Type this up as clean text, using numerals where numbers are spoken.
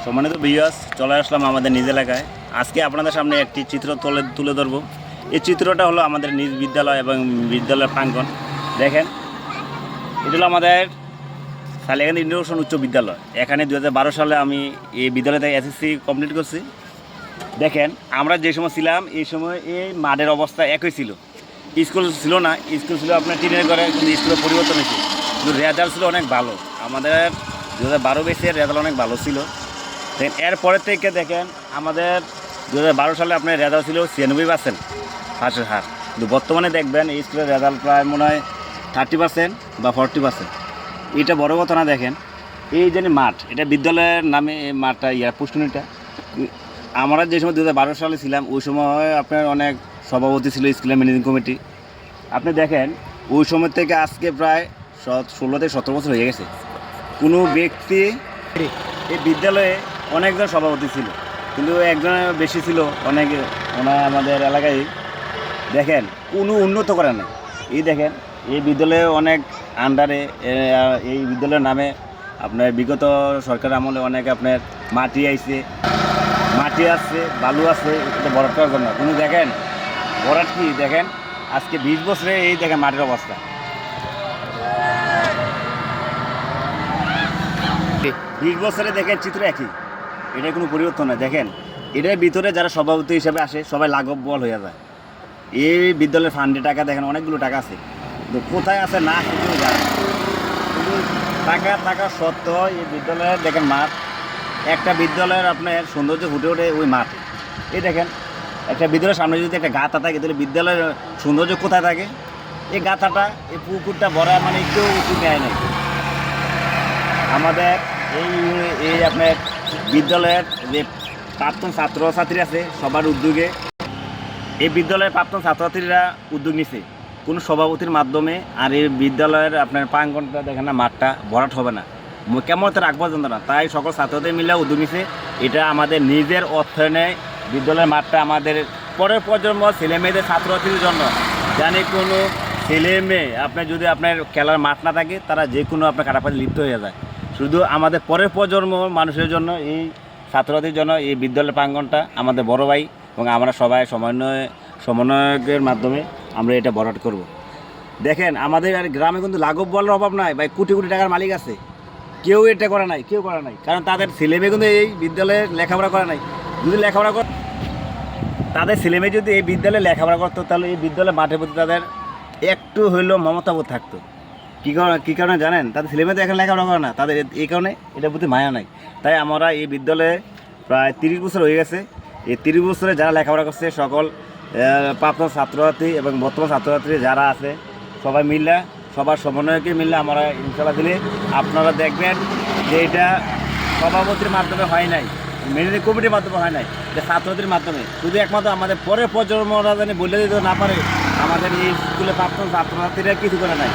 সম্মানিত ভিউয়ার্স, চলে আসলাম আমাদের নিজ এলাকায়। আজকে আপনাদের সামনে একটি চিত্র তুলে ধরব। এই চিত্রটা হলো আমাদের নিজ বিদ্যালয় এবং বিদ্যালয়ের প্রাঙ্গণ। দেখেন, এটা হলো আমাদের সালিয়াকান্দি ইন্টারন্যাশনাল উচ্চ বিদ্যালয়। এখানে 2012 সালে আমি এই বিদ্যালয় থেকে এসএসসি কমপ্লিট করছি। দেখেন, আমরা যে সময় ছিলাম এই সময় এই মাঠের অবস্থা একই ছিল। স্কুল ছিল না, স্কুল ছিল আপনার টিনের ঘরে, কিন্তু স্কুলের পরিবর্তন হয়েছে। কিন্তু রেজাল্ট ছিল অনেক ভালো। আমাদের 2012 বেসের রেজাল্ট অনেক ভালো ছিল। দেখেন, এরপরের থেকে দেখেন আমাদের 2012 সালে আপনার রেজাল্ট ছিল 96% পাসের হার। কিন্তু বর্তমানে দেখবেন এই স্কুলের রেজাল্ট প্রায় মনে হয় 30% বা 40%। এটা বড় কথা না। দেখেন, এই যে মাঠ, এটা বিদ্যালয়ের নামে এই মাঠটা পুষ্করিণীটা। আমরা যে সময় 2012 সালে ছিলাম ওই সময় আপনার অনেক সভাপতি ছিল স্কুলের ম্যানেজিং কমিটি। আপনি দেখেন, ওই সময় থেকে আজকে প্রায় 16 থেকে 17 বছর হয়ে গেছে। কোনো ব্যক্তি এই বিদ্যালয়ে অনেকজন সভাপতি ছিল, কিন্তু একজনের বেশি ছিল অনেক। ওনার আমাদের এলাকায় দেখেন কোনো উন্নত করে না। এই দেখেন, এই বিদ্যালয়ে অনেক আন্ডারে এই বিদ্যালয়ের নামে আপনার বিগত সরকার আমলে অনেক আপনার মাটি আছে, বালু আছে, এটা ভরাট করার জন্য। কিন্তু দেখেন ভরাট কি, দেখেন আজকে 20 বছরে এই দেখেন মাটির অবস্থা। 20 বছরে দেখেন চিত্র একই, এটা কোনো পরিবর্তন নয়। দেখেন, এটার ভিতরে যারা সভাপতি হিসেবে আসে সবাই লাঘববল হয়ে যায়। এই বিদ্যালয়ের ফান্ডে টাকা দেখেন অনেকগুলো টাকা আছে, কিন্তু কোথায় আছে না সেটাও যায়। কিন্তু টাকা সত্ত্বেও এই বিদ্যালয়ের দেখেন মাঠ, একটা বিদ্যালয়ের আপনার সৌন্দর্য ফুটে ওঠে ওই মাঠ। এই দেখেন, একটা বিদ্যালয়ের সামনে যদি একটা গাথা থাকে তাহলে বিদ্যালয়ের সৌন্দর্য কোথায় থাকে? এই গাথাটা, এই পুকুরটা ভরা মানে কেউ উঁচু নেয় নাই। আমাদের এই আপনার বিদ্যালয়ের যে প্রাক্তন ছাত্রছাত্রী আছে সবার উদ্যোগে এই বিদ্যালয়ের প্রাক্তন ছাত্রছাত্রীরা উদ্যোগ নিছে কোনো সভাপতির মাধ্যমে। আর এই বিদ্যালয়ের আপনার প্রাঙ্গণটা দেখেন না, মাঠটা ভরাট হবে না, কেমন রাখবো জানতো না। তাই সকল ছাত্রদের মিলে উদ্যোগ নিছে। এটা আমাদের নিজের অর্থায়নে বিদ্যালয়ের মাঠটা আমাদের পরের প্রজন্ম ছেলেমেয়েদের ছাত্রছাত্রীর জন্য। জানি কোনো ছেলে মেয়ে আপনার যদি আপনার খেলার মাঠ না থাকে, তারা যে কোনো আপনার কাটাপাতি লিপ্ত হয়ে যায়। শুধু আমাদের পরের প্রজন্ম মানুষের জন্য, এই ছাত্রছাত্রীর জন্য এই বিদ্যালয়ের প্রাঙ্গণটা আমাদের বড় ভাই এবং আমরা সবাই সমন্বয়ের মাধ্যমে আমরা এটা ভরাট করব। দেখেন, আমাদের আর গ্রামে কিন্তু লাঘব বলার অভাব নাই ভাই, কোটি কোটি টাকার মালিক আছে, কেউ এটা করে নাই, কারণ তাদের ছেলেমেয়ে কিন্তু এই বিদ্যালয়ে লেখাপড়া করে নাই। যদি লেখাপড়া কর, তাদের ছেলেমেয়ে যদি এই বিদ্যালয়ে লেখাপড়া করতো, তাহলে এই বিদ্যালয়ের মাঠের প্রতি তাদের একটু হইলেও মমতাবোধ থাকতো। কী কারণে জানেন? তাদের ছেলেমেয়ে এখন লেখাপড়া করে না, তাদের এই কারণে এটার প্রতি মায়া নাই। তাই আমরা এই বিদ্যালয়ে প্রায় 30 বছর হয়ে গেছে। এই 30 বছরে যারা লেখাপড়া করছে সকল প্রাক্তন ছাত্রছাত্রী এবং বর্তমান ছাত্রছাত্রী যারা আছে সবাই মিললে, সবার সমন্বয়কে মিললে আমরা ইনশাল্লাহ দিলে আপনারা দেখবেন যে এটা সভাপতির মাধ্যমে হয় নাই, ম্যানেজিং কমিটির মাধ্যমে হয় নাই, যে ছাত্রদের মাধ্যমে। শুধু একমাত্র আমাদের পরের প্রজন্মরা জানি বলে দিতে না পারে আমাদের এই স্কুলে প্রাক্তন ছাত্রছাত্রীরা কিছু করে নাই।